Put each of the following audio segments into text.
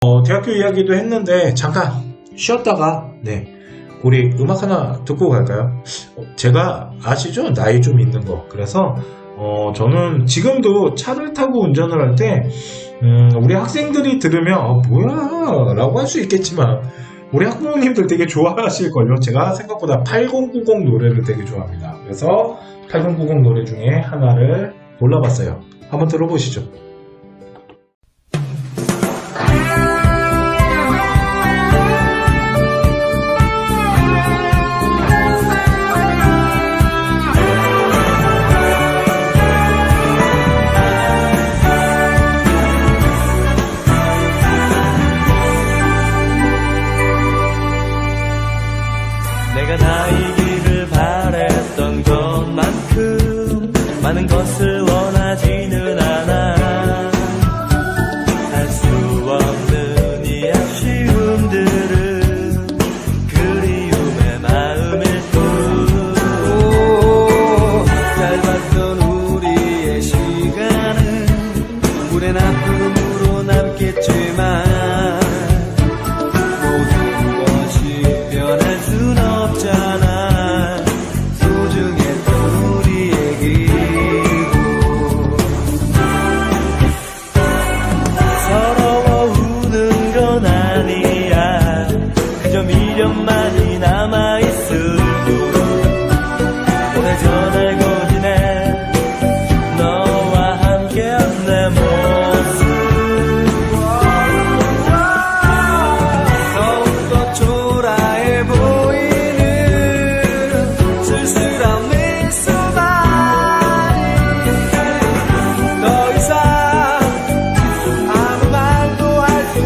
대학교 이야기도 했는데 잠깐 쉬었다가 우리 음악 하나 듣고 갈까요? 제가 아시죠? 나이 좀 있는 거. 그래서 저는 지금도 차를 타고 운전을 할 때 우리 학생들이 들으면 뭐야 라고 할 수 있겠지만 우리 학부모님들 되게 좋아하실걸요. 제가 생각보다 8090 노래를 되게 좋아합니다. 그래서 8090 노래 중에 하나를 골라봤어요. 한번 들어보시죠. 내가 나이기를 바랬던 것만큼 많은 것을 원하지는 않아. 할 수 없는 이 아쉬움들은 그리움의 마음일 뿐. 짧았던 우리의 시간은 물의 아픔으로 남겠지만 미련만이 남아있을 뿐. 오늘 전알고 지내 너와 함께한 내 모습 더욱더 초라해 보이는 쓸쓸한 미소만이 더 이상 아무 말도 할 수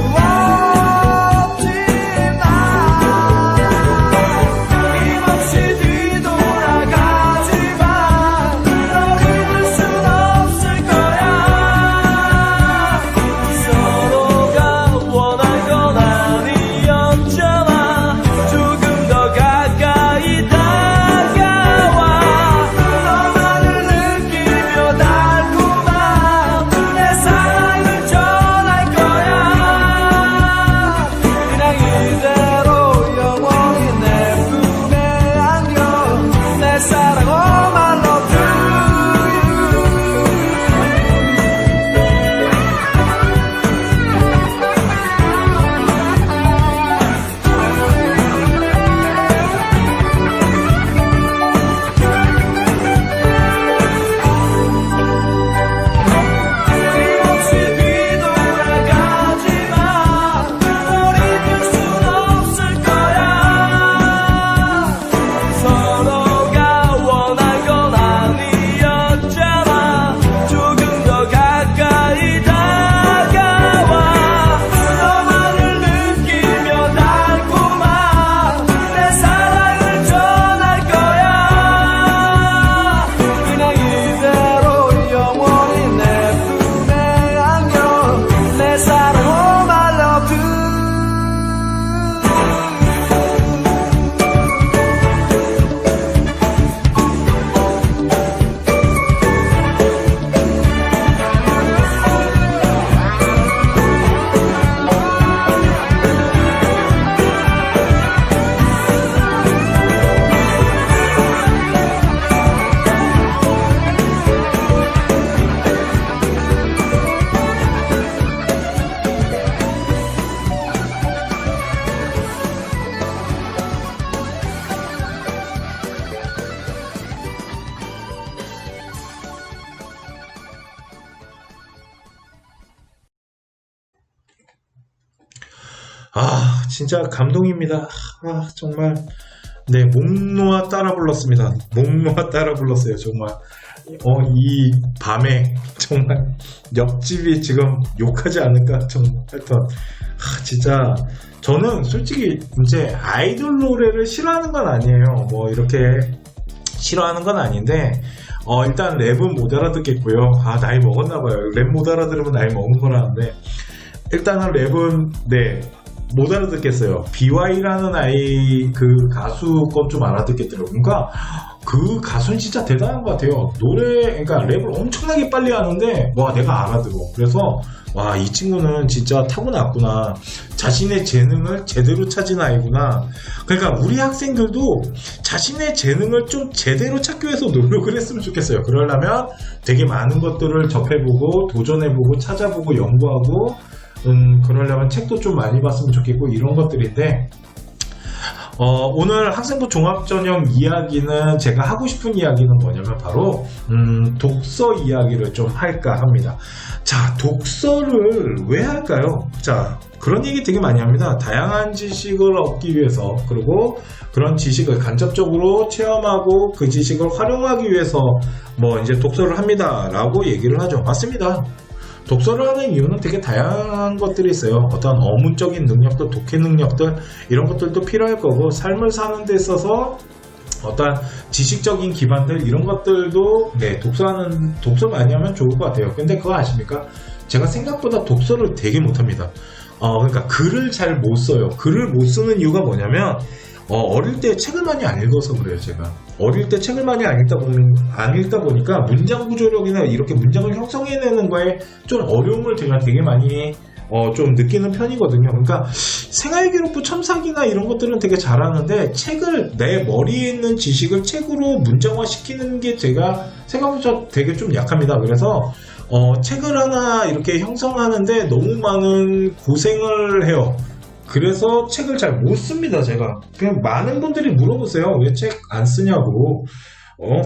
진짜 감동입니다. 정말 목 놓아 따라 불렀습니다. 목 놓아 따라 불렀어요. 정말 이 밤에 정말 옆집이 지금 욕하지 않을까 정말 하여튼 진짜 저는 솔직히 이제 아이돌 노래를 싫어하는 건 아니에요. 뭐 이렇게 싫어하는 건 아닌데 일단 랩은 못 알아듣겠고요. 나이 먹었나봐요. 랩 못 알아들으면 나이 먹은 거라는데 일단은 랩은 못 알아듣겠어요. BY라는 아이 그 가수 건 좀 알아듣겠더라고요. 그러니까 그 가수는 진짜 대단한 것 같아요. 그러니까 랩을 엄청나게 빨리 하는데, 와, 내가 알아들어. 그래서, 와, 이 친구는 진짜 타고났구나. 자신의 재능을 제대로 찾은 아이구나. 그러니까 우리 학생들도 자신의 재능을 좀 제대로 찾기 위해서 노력을 했으면 좋겠어요. 그러려면 되게 많은 것들을 접해보고, 도전해보고, 찾아보고, 연구하고, 그러려면 책도 좀 많이 봤으면 좋겠고, 이런 것들인데, 오늘 학생부 종합전형 이야기는 제가 하고 싶은 이야기는 뭐냐면 바로 독서 이야기를 좀 할까 합니다. 자, 독서를 왜 할까요? 자, 그런 얘기 되게 많이 합니다. 다양한 지식을 얻기 위해서, 그리고 그런 지식을 간접적으로 체험하고 그 지식을 활용하기 위해서 뭐 이제 독서를 합니다 라고 얘기를 하죠. 맞습니다. 독서를 하는 이유는 되게 다양한 것들이 있어요. 어떤 어문적인 능력들, 독해 능력들, 이런 것들도 필요할 거고, 삶을 사는 데 있어서 어떤 지식적인 기반들, 이런 것들도, 네, 독서 많이 하면 좋을 것 같아요. 근데 그거 아십니까? 제가 생각보다 독서를 되게 못합니다. 그러니까 글을 잘 못 써요. 글을 못 쓰는 이유가 뭐냐면, 어릴 때 책을 많이 안 읽어서 그래요, 제가. 어릴 때 책을 많이 안 읽다 보니까 문장 구조력이나 이렇게 문장을 형성해내는 거에 좀 어려움을 제가 되게 많이 좀 느끼는 편이거든요. 그러니까 생활기록부 첨삭이나 이런 것들은 되게 잘하는데, 책을, 내 머리에 있는 지식을 책으로 문장화 시키는 게 제가 생각보다 되게 좀 약합니다. 그래서 책을 하나 이렇게 형성하는데 너무 많은 고생을 해요. 그래서 책을 잘 못 씁니다, 제가. 그냥 많은 분들이 물어보세요. 왜 책 안 쓰냐고.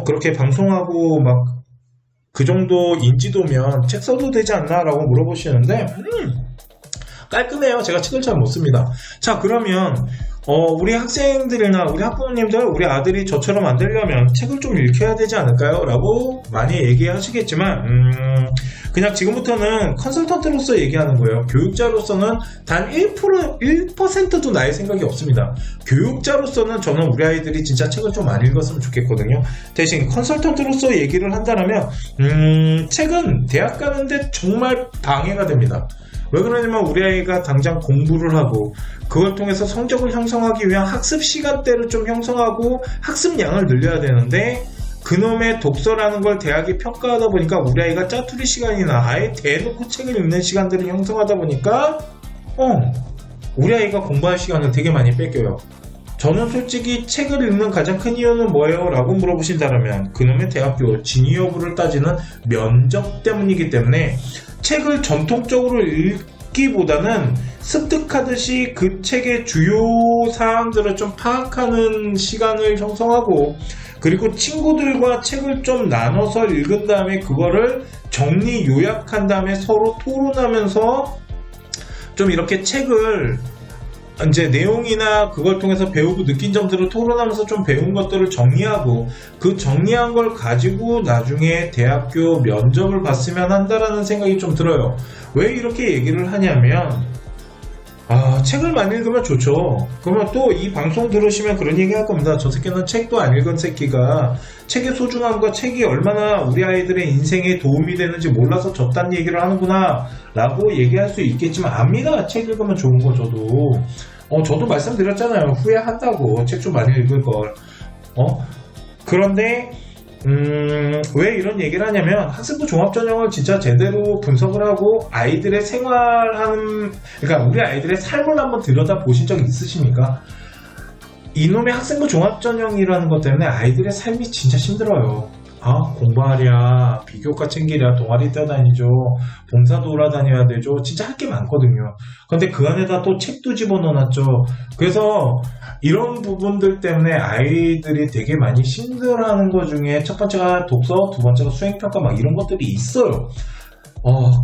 그렇게 방송하고 막 그 정도 인지도면 책 써도 되지 않나? 라고 물어보시는데, 깔끔해요. 제가 책을 잘 못 씁니다. 자, 그러면 우리 학생들이나 우리 학부모님들, 우리 아들이 저처럼 안 되려면 책을 좀 읽혀야 되지 않을까요? 라고 많이 얘기하시겠지만, 그냥 지금부터는 컨설턴트로서 얘기하는 거예요. 교육자로서는 단 1%도 나의 생각이 없습니다. 교육자로서는 저는 우리 아이들이 진짜 책을 좀 많이 읽었으면 좋겠거든요. 대신 컨설턴트로서 얘기를 한다면, 책은 대학 가는데 정말 방해가 됩니다. 왜 그러냐면 우리 아이가 당장 공부를 하고, 그걸 통해서 성적을 형성하기 위한 학습 시간대를 좀 형성하고 학습량을 늘려야 되는데, 그놈의 독서라는 걸 대학이 평가하다 보니까 우리 아이가 짜투리 시간이나 아예 대놓고 책을 읽는 시간들을 형성하다 보니까 우리 아이가 공부할 시간을 되게 많이 뺏겨요. 저는 솔직히 책을 읽는 가장 큰 이유는 뭐예요? 라고 물어보신다면 그놈의 대학교 진위 여부를 따지는 면접 때문이기 때문에, 책을 전통적으로 읽기보다는 습득하듯이 그 책의 주요 사항들을 좀 파악하는 시간을 형성하고, 그리고 친구들과 책을 좀 나눠서 읽은 다음에 그거를 정리 요약한 다음에 서로 토론하면서 좀 이렇게 책을 이제 내용이나 그걸 통해서 배우고 느낀 점들을 토론하면서 좀 배운 것들을 정리하고, 그 정리한 걸 가지고 나중에 대학교 면접을 봤으면 한다라는 생각이 좀 들어요. 왜 이렇게 얘기를 하냐면, 책을 많이 읽으면 좋죠. 그러면 또 이 방송 들으시면 그런 얘기 할 겁니다. 저 새끼는 책도 안 읽은 새끼가 책의 소중함과 책이 얼마나 우리 아이들의 인생에 도움이 되는지 몰라서 저딴 얘기를 하는구나 라고 얘기할 수 있겠지만, 압니다. 책 읽으면 좋은 거. 저도 말씀드렸잖아요. 후회한다고. 책 좀 많이 읽을 걸. 그런데 왜 이런 얘기를 하냐면, 학생부 종합전형을 진짜 제대로 분석을 하고 아이들의 그러니까 우리 아이들의 삶을 한번 들여다 보신 적 있으십니까? 이놈의 학생부 종합전형이라는 것 때문에 아이들의 삶이 진짜 힘들어요. 공부하랴, 비교과 챙기랴, 동아리 뛰어다니죠, 봉사 돌아다녀야 되죠. 진짜 할 게 많거든요. 근데 그 안에다 또 책도 집어넣어놨죠. 그래서 이런 부분들 때문에 아이들이 되게 많이 힘들어하는 것 중에 첫 번째가 독서, 두 번째가 수행평가 막 이런 것들이 있어요.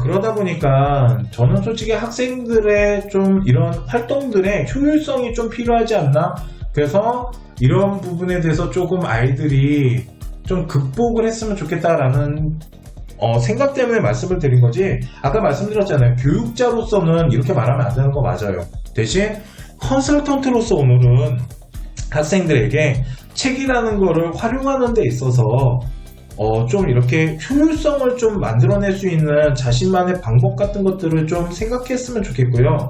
그러다 보니까 저는 솔직히 학생들의 좀 이런 활동들의 효율성이 좀 필요하지 않나? 그래서 이런 부분에 대해서 조금 아이들이 좀 극복을 했으면 좋겠다라는 생각 때문에 말씀을 드린 거지, 아까 말씀드렸잖아요. 교육자로서는 이렇게 말하면 안 되는 거 맞아요. 대신 컨설턴트로서 오늘은 학생들에게 책이라는 거를 활용하는 데 있어서 좀 이렇게 효율성을 좀 만들어낼 수 있는 자신만의 방법 같은 것들을 좀 생각했으면 좋겠고요.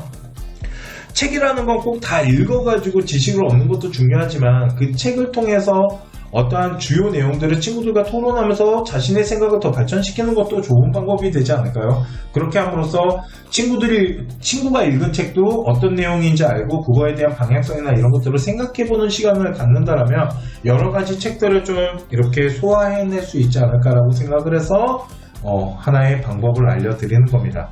책이라는 건 꼭 다 읽어가지고 지식을 얻는 것도 중요하지만, 그 책을 통해서 어떠한 주요 내용들을 친구들과 토론하면서 자신의 생각을 더 발전시키는 것도 좋은 방법이 되지 않을까요? 그렇게 함으로써 친구가 읽은 책도 어떤 내용인지 알고 그거에 대한 방향성이나 이런 것들을 생각해보는 시간을 갖는다라면 여러 가지 책들을 좀 이렇게 소화해낼 수 있지 않을까라고 생각을 해서 하나의 방법을 알려드리는 겁니다.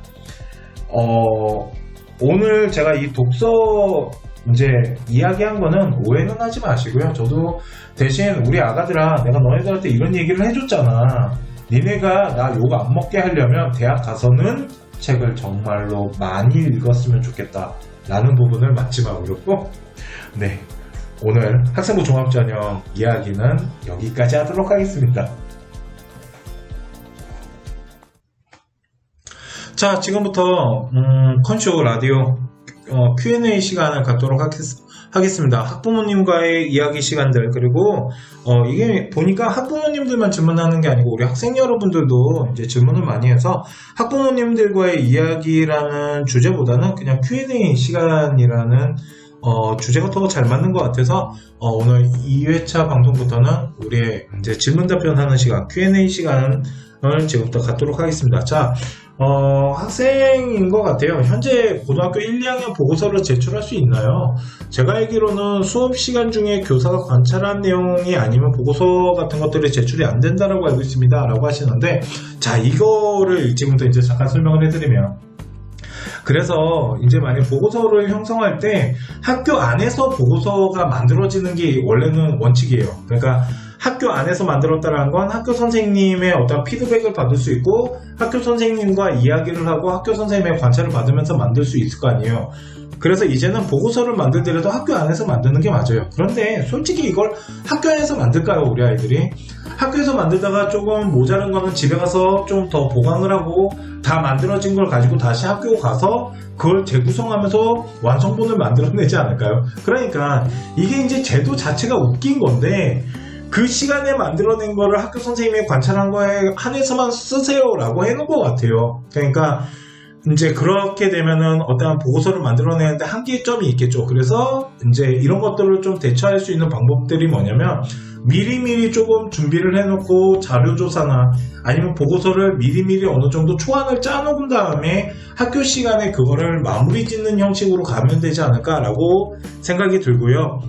오늘 제가 이 독서 이제 이야기한 거는 오해는 하지 마시고요. 저도 대신 우리 아가들아, 내가 너희들한테 이런 얘기를 해줬잖아. 니네가 나 욕 안 먹게 하려면 대학 가서는 책을 정말로 많이 읽었으면 좋겠다 라는 부분을 마지막으로 네, 오늘 학생부 종합전형 이야기는 여기까지 하도록 하겠습니다. 자, 지금부터 컨쇼 라디오 Q&A 시간을 갖도록 하겠습니다. 학부모님과의 이야기 시간들, 그리고 이게 보니까 학부모님들만 질문하는 게 아니고 우리 학생 여러분들도 이제 질문을 많이 해서 학부모님들과의 이야기라는 주제보다는 그냥 Q&A 시간이라는 주제가 더 잘 맞는 것 같아서 오늘 2회차 방송부터는 우리의 이제 질문 답변하는 시간, Q&A 시간을 지금부터 갖도록 하겠습니다. 자, 학생인 것 같아요. 현재 고등학교 1, 2학년 보고서를 제출할 수 있나요? 제가 알기로는 수업 시간 중에 교사가 관찰한 내용이 아니면 보고서 같은 것들이 제출이 안 된다라고 알고 있습니다. 라고 하시는데, 자, 이거를 지금부터 이제 잠깐 설명을 해드리면, 그래서 이제 만약 보고서를 형성할 때 학교 안에서 보고서가 만들어지는 게 원래는 원칙이에요. 그러니까 학교 안에서 만들었다는 건 학교 선생님의 어떤 피드백을 받을 수 있고 학교 선생님과 이야기를 하고 학교 선생님의 관찰을 받으면서 만들 수 있을 거 아니에요. 그래서 이제는 보고서를 만들더라도 학교 안에서 만드는 게 맞아요. 그런데 솔직히 이걸 학교 안에서 만들까요, 우리 아이들이? 학교에서 만들다가 조금 모자란 거는 집에 가서 좀 더 보강을 하고 다 만들어진 걸 가지고 다시 학교 가서 그걸 재구성하면서 완성본을 만들어내지 않을까요? 그러니까 이게 이제 제도 자체가 웃긴 건데 그 시간에 만들어낸 거를 학교 선생님이 관찰한 거에 한해서만 쓰세요라고 해놓은 것 같아요. 그러니까 이제 그렇게 되면은 어떠한 보고서를 만들어내는데 한계점이 있겠죠. 그래서 이제 이런 것들을 좀 대처할 수 있는 방법들이 뭐냐면 미리미리 조금 준비를 해놓고 자료조사나 아니면 보고서를 미리미리 어느 정도 초안을 짜놓은 다음에 학교 시간에 그거를 마무리 짓는 형식으로 가면 되지 않을까라고 생각이 들고요.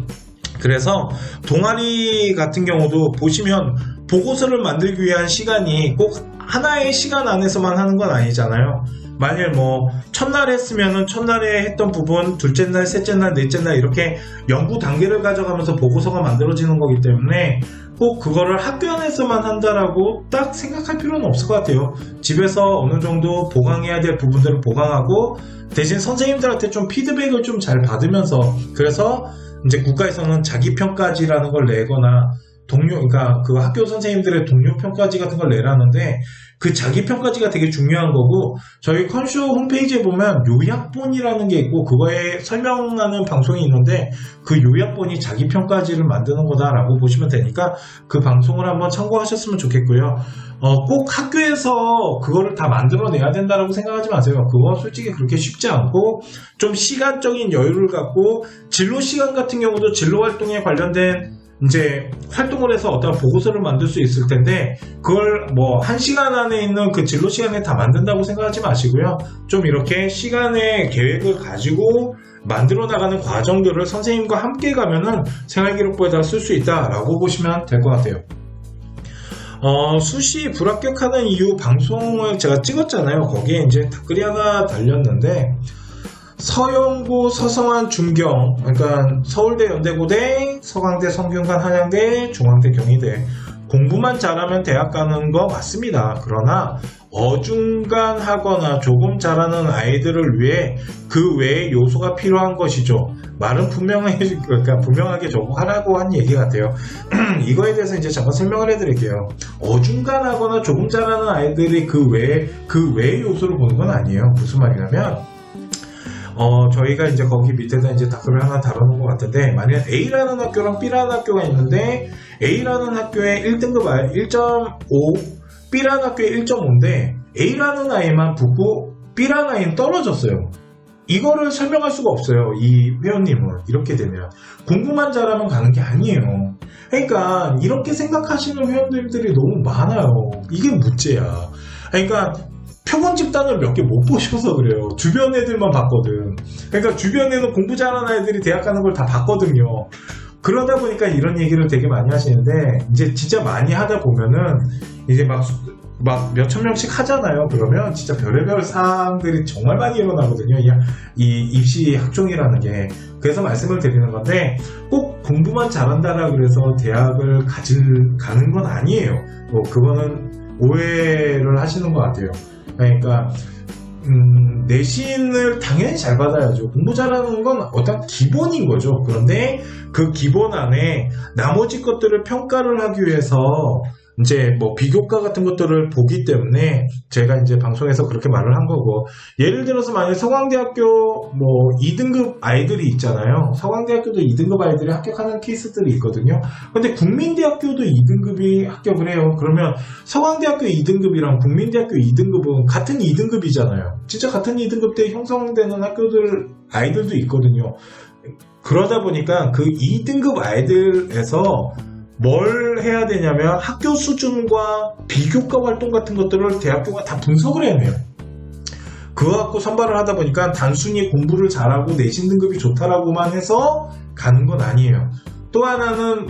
그래서 동아리 같은 경우도 보시면 보고서를 만들기 위한 시간이 꼭 하나의 시간 안에서만 하는 건 아니잖아요. 만일 뭐 첫날 했으면은 첫날에 했던 부분 둘째 날, 셋째 날, 넷째 날 이렇게 연구 단계를 가져가면서 보고서가 만들어지는 거기 때문에 꼭 그거를 학교 안에서만 한다라고 딱 생각할 필요는 없을 것 같아요. 집에서 어느 정도 보강해야 될 부분들을 보강하고 대신 선생님들한테 좀 피드백을 좀 잘 받으면서, 그래서 이제 국가에서는 자기평가지라는 걸 내거나 그러니까 그 학교 선생님들의 동료평가지 같은 걸 내라는데 그 자기평가지가 되게 중요한 거고, 저희 컨쇼 홈페이지에 보면 요약본이라는 게 있고 그거에 설명하는 방송이 있는데 그 요약본이 자기평가지를 만드는 거다라고 보시면 되니까 그 방송을 한번 참고하셨으면 좋겠고요. 꼭 학교에서 그거를 다 만들어내야 된다라고 생각하지 마세요. 그거 솔직히 그렇게 쉽지 않고 좀 시간적인 여유를 갖고 진로 시간 같은 경우도 진로 활동에 관련된 이제 활동을 해서 어떤 보고서를 만들 수 있을 텐데 그걸 뭐 1시간 안에 있는 그 진로 시간에 다 만든다고 생각하지 마시고요. 좀 이렇게 시간의 계획을 가지고 만들어 나가는 과정들을 선생님과 함께 가면은 생활기록부에다 쓸 수 있다라고 보시면 될 것 같아요. 수시 불합격하는 이유 방송을 제가 찍었잖아요. 거기에 이제 댓글이 하나 달렸는데 서영고, 서성한, 중경, 그러니까 서울대, 연대고대, 서강대, 성균관, 한양대, 중앙대, 경희대 공부만 잘하면 대학 가는 거 맞습니다. 그러나 어중간하거나 조금 잘하는 아이들을 위해 그 외의 요소가 필요한 것이죠. 말은 분명하게 저거 하라고 한 얘기 같아요. 이거에 대해서 이제 잠깐 설명을 해드릴게요. 어중간하거나 조금 잘하는 아이들이 그 외의 요소를 보는 건 아니에요. 무슨 말이냐면 저희가 이제 거기 밑에다 이제 댓글을 하나 달아놓은 것 같은데, 만약 A라는 학교랑 B라는 학교가 있는데 A라는 학교에 1등급 1.5, B라는 학교에 1.5인데 A라는 아이만 붙고 B라는 아이는 떨어졌어요. 이거를 설명할 수가 없어요. 이 회원님은 이렇게 되면 공부만 잘하면 가는 게 아니에요. 그러니까 이렇게 생각하시는 회원님들이 너무 많아요. 이게 문제야. 그러니까 표본 집단을 몇 개 못 보셔서 그래요. 주변 애들만 봤거든. 그러니까 주변에는 공부 잘하는 애들이 대학 가는 걸 다 봤거든요. 그러다 보니까 이런 얘기를 되게 많이 하시는데, 이제 진짜 많이 하다 보면은 이제 막 몇천 명씩 하잖아요. 그러면 진짜 별의별 사항들이 정말 많이 일어나거든요. 이 입시 학종이라는 게. 그래서 말씀을 드리는 건데, 꼭 공부만 잘한다라 그래서 대학을 가는 건 아니에요. 그거는 오해를 하시는 것 같아요. 그러니까 내신을 당연히 잘 받아야죠. 공부 잘하는 건 어떤 기본인 거죠. 그런데 그 기본 안에 나머지 것들을 평가를 하기 위해서 이제 뭐 비교과 같은 것들을 보기 때문에 제가 이제 방송에서 그렇게 말을 한 거고, 예를 들어서 만약 서강대학교 뭐 2등급 아이들이 있잖아요. 서강대학교도 2등급 아이들이 합격하는 케이스들이 있거든요. 근데 국민대학교도 2등급이 합격을 해요. 그러면 서강대학교 2등급이랑 국민대학교 2등급은 같은 2등급이잖아요. 진짜 같은 2등급 때 형성되는 학교들 아이들도 있거든요. 그러다 보니까 그 2등급 아이들에서 뭘 해야 되냐면 학교 수준과 비교과 활동 같은 것들을 대학교가 다 분석을 해내요. 그거 갖고 선발을 하다 보니까 단순히 공부를 잘하고 내신 등급이 좋다라고만 해서 가는 건 아니에요. 또 하나는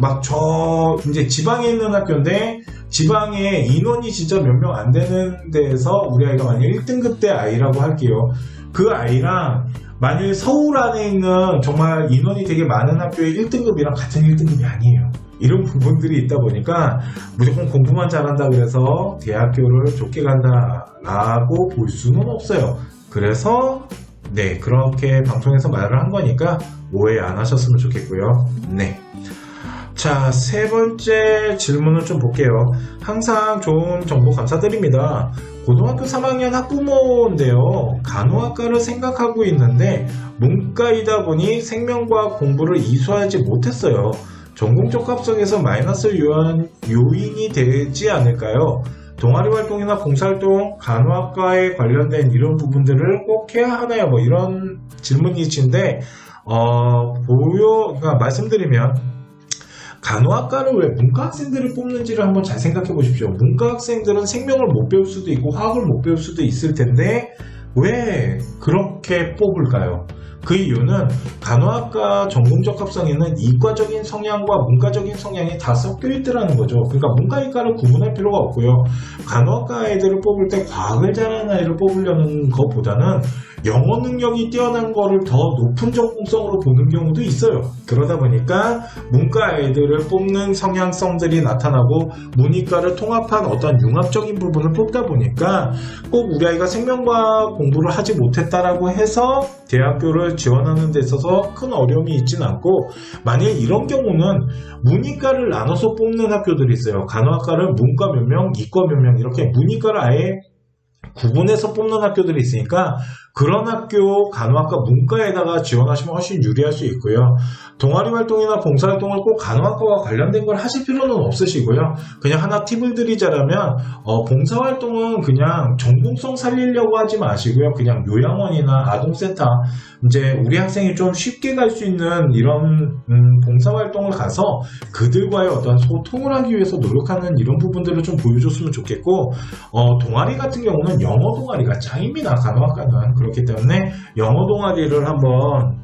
이제 지방에 있는 학교인데, 지방에 인원이 진짜 몇 명 안 되는 데에서 우리 아이가 만약 1등급 대 아이라고 할게요. 그 아이랑 만일 서울 안에 있는 정말 인원이 되게 많은 학교의 1등급이랑 같은 1등급이 아니에요. 이런 부분들이 있다 보니까 무조건 공부만 잘한다 그래서 대학교를 좋게 간다라고 볼 수는 없어요. 그래서 네, 그렇게 방송에서 말을 한 거니까 오해 안 하셨으면 좋겠고요. 네. 자, 세 번째 질문을 좀 볼게요. 항상 좋은 정보 감사드립니다. 고등학교 3학년 학부모인데요. 간호학과를 생각하고 있는데 문과이다 보니 생명과학 공부를 이수하지 못했어요. 전공적 합성에서 마이너스 요인이 되지 않을까요? 동아리 활동이나 봉사활동, 간호학과에 관련된 이런 부분들을 꼭 해야 하나요? 뭐 이런 질문이신데, 그러니까 말씀드리면, 간호학과를 왜 문과 학생들을 뽑는지를 한번 잘 생각해 보십시오. 문과 학생들은 생명을 못 배울 수도 있고 화학을 못 배울 수도 있을 텐데 왜 그렇게 뽑을까요? 그 이유는 간호학과 전공적 합성에는 이과적인 성향과 문과적인 성향이 다 섞여 있더라는 거죠. 그러니까 문과 이과를 구분할 필요가 없고요. 간호학과 아이들을 뽑을 때 과학을 잘하는 아이를 뽑으려는 것보다는 영어 능력이 뛰어난 거를 더 높은 전공성으로 보는 경우도 있어요. 그러다 보니까 문과 아이들을 뽑는 성향성들이 나타나고 문이과를 통합한 어떤 융합적인 부분을 뽑다 보니까 꼭 우리 아이가 생명과학 공부를 하지 못했다라고 해서 대학교를 지원하는 데 있어서 큰 어려움이 있지는 않고, 만일 이런 경우는 문이과를 나눠서 뽑는 학교들이 있어요. 간호학과를 문과 몇 명, 이과 몇 명 이렇게 문이과를 아예 구분해서 뽑는 학교들이 있으니까 그런 학교 간호학과 문과에다가 지원하시면 훨씬 유리할 수 있고요. 동아리 활동이나 봉사활동을 꼭 간호학과와 관련된 걸 하실 필요는 없으시고요. 그냥 하나 팁을 드리자면 봉사활동은 그냥 전공성 살리려고 하지 마시고요. 그냥 요양원이나 아동센터, 이제 우리 학생이 좀 쉽게 갈 수 있는 이런 봉사활동을 가서 그들과의 어떤 소통을 하기 위해서 노력하는 이런 부분들을 좀 보여줬으면 좋겠고, 동아리 같은 경우는 영어 동아리가 짱입니다. 간호학과는. 그렇기 때문에 영어 동아리를 한번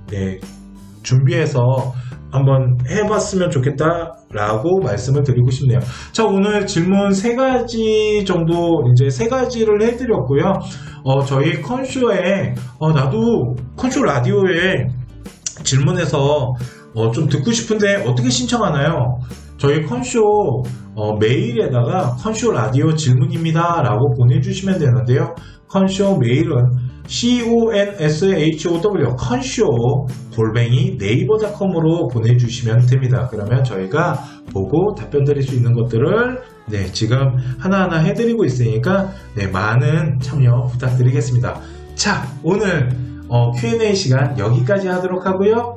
준비해서 한번 해봤으면 좋겠다라고 말씀을 드리고 싶네요. 자, 오늘 질문 3가지 정도, 이제 3가지를 해드렸고요. 저희 컨쇼에, 나도 컨쇼 라디오에 질문해서 좀 듣고 싶은데 어떻게 신청하나요? 저희 컨쇼 메일에다가 컨쇼 라디오 질문입니다 라고 보내주시면 되는데요. 컨쇼 메일은 conshow 컨쇼 네이버닷컴으로 보내주시면 됩니다. 그러면 저희가 보고 답변 드릴 수 있는 것들을 지금 하나하나 해드리고 있으니까 많은 참여 부탁드리겠습니다. 자, 오늘 Q&A 시간 여기까지 하도록 하고요.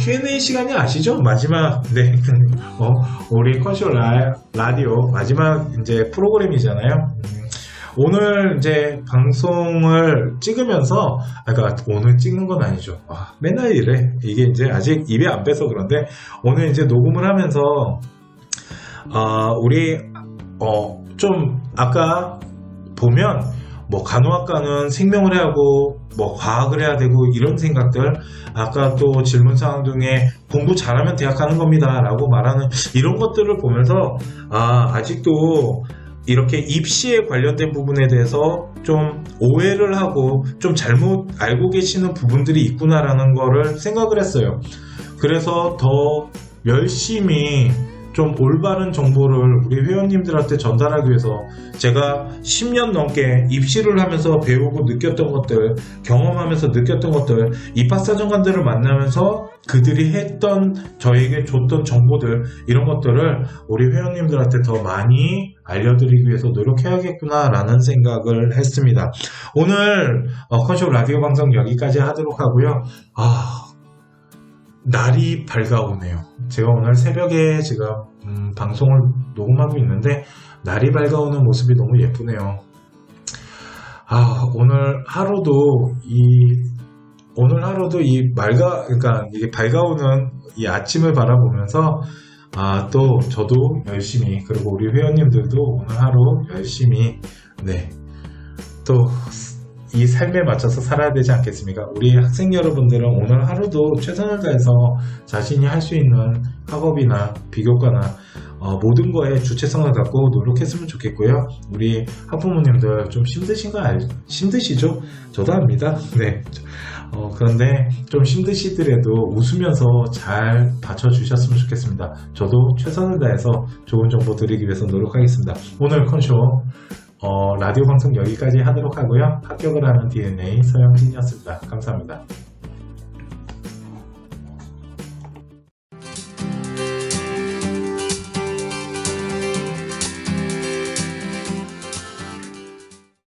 Q&A 시간이 아시죠? 마지막, 우리 컨쇼 라디오 마지막 이제 프로그램이잖아요. 오늘 이제 방송을 찍으면서, 그러니까 오늘 찍는 건 아니죠. 맨날 이래. 이게 이제 아직 입에 안 빼서 그런데, 오늘 이제 녹음을 하면서, 우리, 좀, 아까 보면, 뭐, 간호학과는 생명을 해야 하고, 뭐, 과학을 해야 되고, 이런 생각들, 아까 또 질문사항 중에 공부 잘하면 대학 가는 겁니다. 라고 말하는 이런 것들을 보면서, 아직도, 이렇게 입시에 관련된 부분에 대해서 좀 오해를 하고 좀 잘못 알고 계시는 부분들이 있구나라는 거를 생각을 했어요. 그래서 더 열심히 좀 올바른 정보를 우리 회원님들한테 전달하기 위해서 제가 10년 넘게 입시를 하면서 배우고 느꼈던 것들, 경험하면서 느꼈던 것들, 입학사정관들을 만나면서 그들이 했던, 저에게 줬던 정보들, 이런 것들을 우리 회원님들한테 더 많이 알려드리기 위해서 노력해야겠구나라는 생각을 했습니다. 오늘 컨쇼 라디오 방송 여기까지 하도록 하고요. 날이 밝아오네요. 제가 오늘 새벽에 지금 방송을 녹음하고 있는데 날이 밝아오는 모습이 너무 예쁘네요. 오늘 하루도 그러니까 이게 밝아오는 이 아침을 바라보면서 또 저도 열심히, 그리고 우리 회원님들도 오늘 하루 열심히 또 이 삶에 맞춰서 살아야 되지 않겠습니까? 우리 학생 여러분들은 오늘 하루도 최선을 다해서 자신이 할 수 있는 학업이나 비교과나 모든 거에 주체성을 갖고 노력했으면 좋겠고요. 우리 학부모님들 좀 힘드시죠? 저도 압니다. 네. 그런데 좀 힘드시더라도 웃으면서 잘 받쳐주셨으면 좋겠습니다. 저도 최선을 다해서 좋은 정보 드리기 위해서 노력하겠습니다. 오늘 컨쇼 라디오 방송 여기까지 하도록 하고요. 합격을 하는 DNA 서영진이었습니다. 감사합니다.